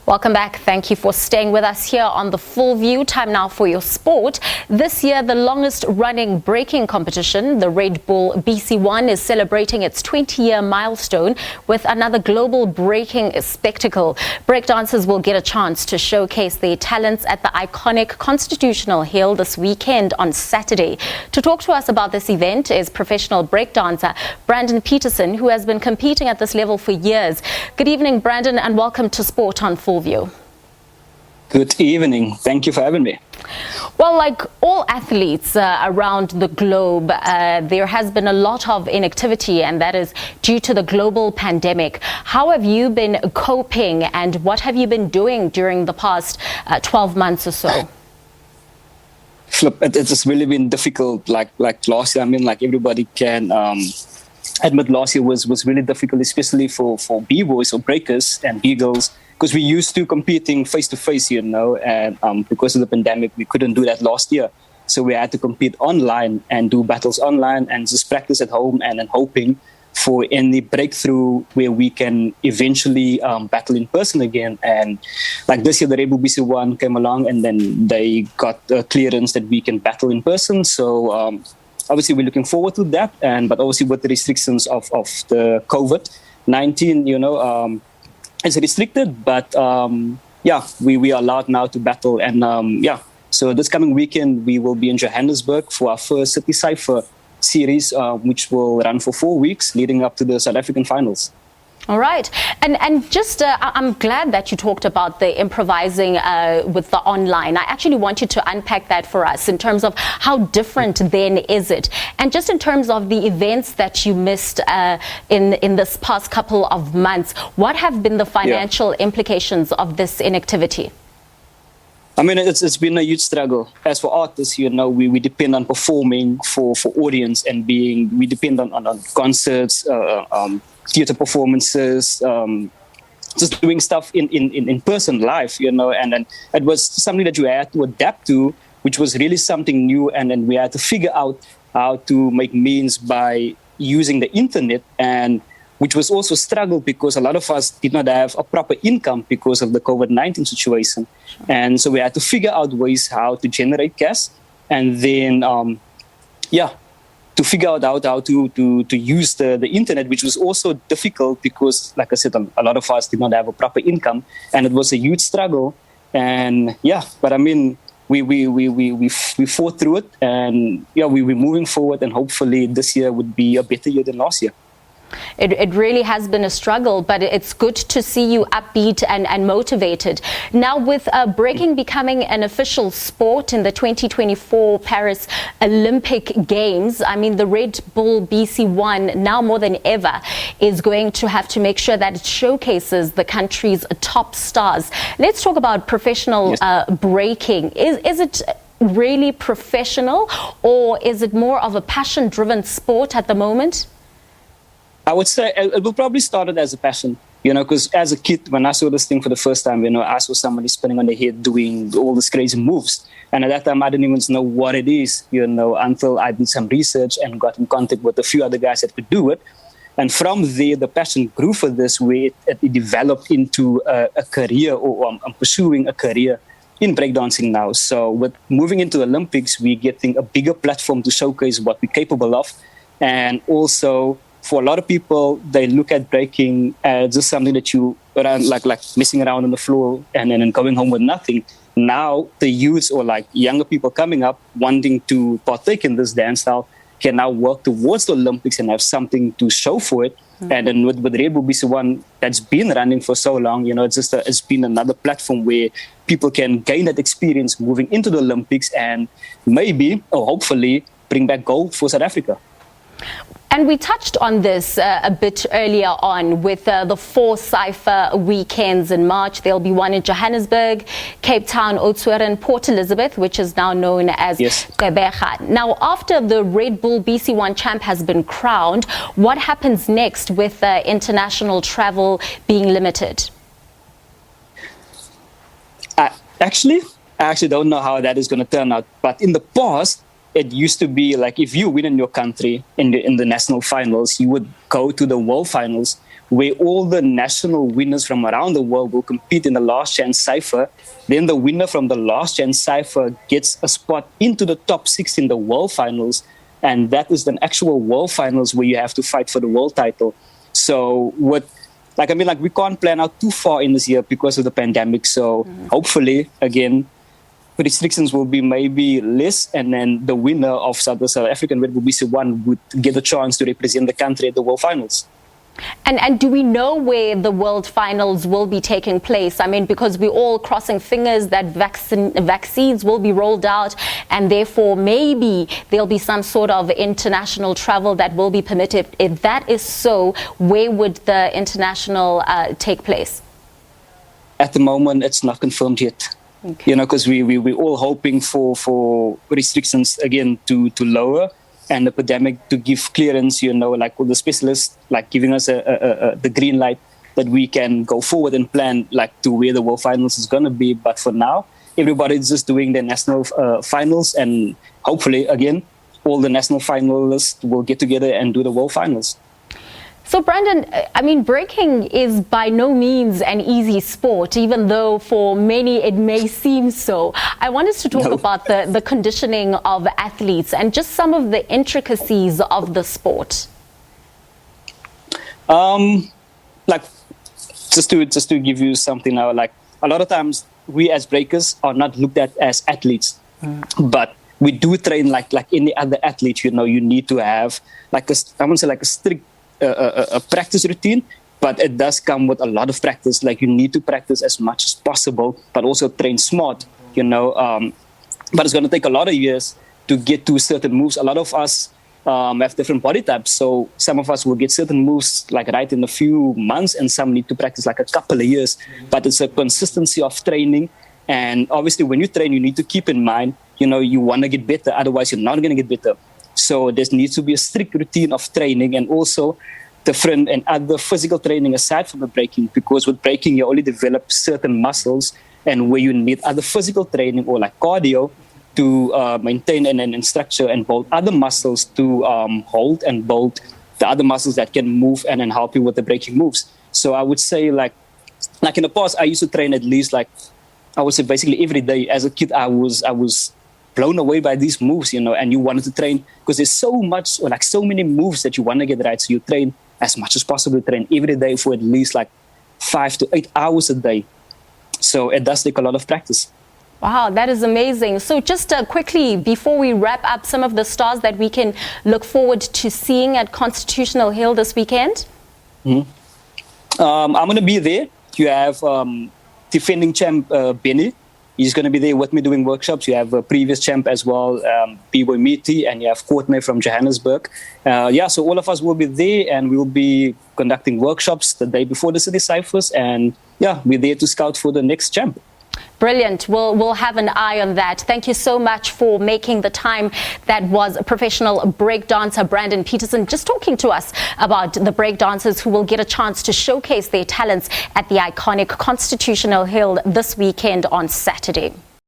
Welcome back. Thank you for staying with us here on The Full View. Time now for your sport. This year, the longest running breaking competition, the Red Bull BC1, is celebrating its 20-year milestone with another global breaking spectacle. Breakdancers will get a chance to showcase their talents at the iconic Constitutional Hill this weekend on Saturday. To talk to us about this event is professional breakdancer Brandon Petersen, who has been competing at this level for years. Good evening, Brandon, and welcome to Sport on Full View. Good evening. Thank you for having me. Well, like all athletes around the globe, there has been a lot of inactivity, and that is due to the global pandemic. How have you been coping, and what have you been doing during the past 12 months or so? It's really been difficult. Like last year, I mean, like everybody can admit, last year was really difficult, especially for b-boys or breakers and b-girls, because we used to competing face-to-face, and because of the pandemic, we couldn't do that last year. So we had to compete online and do battles online and just practice at home and then hoping for any breakthrough where we can eventually battle in person again. And like this year, the Red Bull BC1 came along and then they got clearance that we can battle in person. So obviously, we're looking forward to that. But obviously, with the restrictions of the COVID-19, it's restricted. But we are allowed now to battle. And so this coming weekend, we will be in Johannesburg for our first City Cypher series, which will run for 4 weeks leading up to the South African finals. All right. And just, I'm glad that you talked about the improvising with the online. I actually want you to unpack that for us in terms of how different then is it? And just in terms of the events that you missed in this past couple of months, what have been the financial implications of this inactivity? I mean, it's been a huge struggle. As for artists, we depend on performing for audience and we depend on concerts, theater performances, just doing stuff in person live, and then it was something that you had to adapt to, which was really something new. And then we had to figure out how to make means by using the internet, and which was also a struggle because a lot of us did not have a proper income because of the COVID-19 situation. Sure. And so we had to figure out ways how to generate cash, and then, to figure out how to use the internet, which was also difficult because, like I said, a lot of us did not have a proper income, and it was a huge struggle. And but I mean, we fought through it, and we're moving forward, and hopefully this year would be a better year than last year. It really has been a struggle, but it's good to see you upbeat and motivated. Now, with breaking becoming an official sport in the 2024 Paris Olympic Games, I mean, the Red Bull BC1 now more than ever is going to have to make sure that it showcases the country's top stars. Let's talk about professional breaking. Is it really professional, or is it more of a passion-driven sport at the moment? I would say it will probably start as a passion, because as a kid, when I saw this thing for the first time, I saw somebody spinning on their head doing all these crazy moves. And at that time, I didn't even know what it is, until I did some research and got in contact with a few other guys that could do it. And from there, the passion grew for this, where it developed into a career, or I'm pursuing a career in breakdancing now. So with moving into Olympics, we're getting a bigger platform to showcase what we're capable of. And also, for a lot of people, they look at breaking as just something that you around, like messing around on the floor and then going home with nothing. Now, the youths or like younger people coming up wanting to partake in this dance style can now work towards the Olympics and have something to show for it. Mm-hmm. And then with Red Bull BC1, that's been running for so long, it's been another platform where people can gain that experience moving into the Olympics and maybe, or hopefully, bring back gold for South Africa. And we touched on this a bit earlier on with the 4 Cypher weekends in March. There'll be one in Johannesburg, Cape Town, Oudtshoorn, Port Elizabeth, which is now known as Gqeberha. Now, after the Red Bull BC1 champ has been crowned, what happens next with international travel being limited? I actually don't know how that is going to turn out. But in the past, it used to be like if you win in your country in the national finals, you would go to the world finals, where all the national winners from around the world will compete in the last chance cipher. Then the winner from the last chance cipher gets a spot into the top 6 in the world finals. And that is the actual world finals where you have to fight for the world title. So we can't plan out too far in this year because of the pandemic. So hopefully, again, restrictions will be maybe less, and then the winner of the South African Red Bull BC1 would get a chance to represent the country at the world finals. And do we know where the world finals will be taking place? I mean, because we're all crossing fingers that vaccines will be rolled out, and therefore maybe there'll be some sort of international travel that will be permitted. If that is so, where would the international take place? At the moment, it's not confirmed yet. Okay. Because we're all hoping for restrictions again to lower, and the pandemic to give clearance, like all the specialists, like giving us the green light that we can go forward and plan like to where the world finals is going to be. But for now, everybody's just doing their national finals, and hopefully, again, all the national finalists will get together and do the world finals. So, Brandon, I mean, breaking is by no means an easy sport, even though for many it may seem so. I want us to talk about the conditioning of athletes and just some of the intricacies of the sport. Just to give you something now, like a lot of times we as breakers are not looked at as athletes, but we do train like any other athlete. You need to have a strict a practice routine, but it does come with a lot of practice. Like you need to practice as much as possible, but also train smart, but it's going to take a lot of years to get to certain moves. A lot of us have different body types, so some of us will get certain moves like right in a few months, and some need to practice like a couple of years. But it's a consistency of training, and obviously when you train, you need to keep in mind, you want to get better, otherwise you're not going to get better. So there needs to be a strict routine of training, and also different and other physical training aside from the breaking, because with breaking you only develop certain muscles, and where you need other physical training or like cardio to maintain and structure and build other muscles to hold and build the other muscles that can move and help you with the breaking moves. So I would say like in the past I used to train at least I would say basically every day. As a kid I was blown away by these moves, and you wanted to train because there's so much or so many moves that you want to get right. So you train as much as possible, train every day for at least 5 to 8 hours a day. So it does take a lot of practice. Wow, that is amazing. So just quickly, before we wrap up, some of the stars that we can look forward to seeing at Constitutional Hill this weekend? I'm going to be there. You have defending champ Benny. He's going to be there with me doing workshops. You have a previous champ as well, B-Boy Meaty, and you have Courtney from Johannesburg. So all of us will be there, and we'll be conducting workshops the day before the city ciphers. And we're there to scout for the next champ. Brilliant. We'll have an eye on that. Thank you so much for making the time. That was professional breakdancer Brandon Petersen, just talking to us about the breakdancers who will get a chance to showcase their talents at the iconic Constitutional Hill this weekend on Saturday.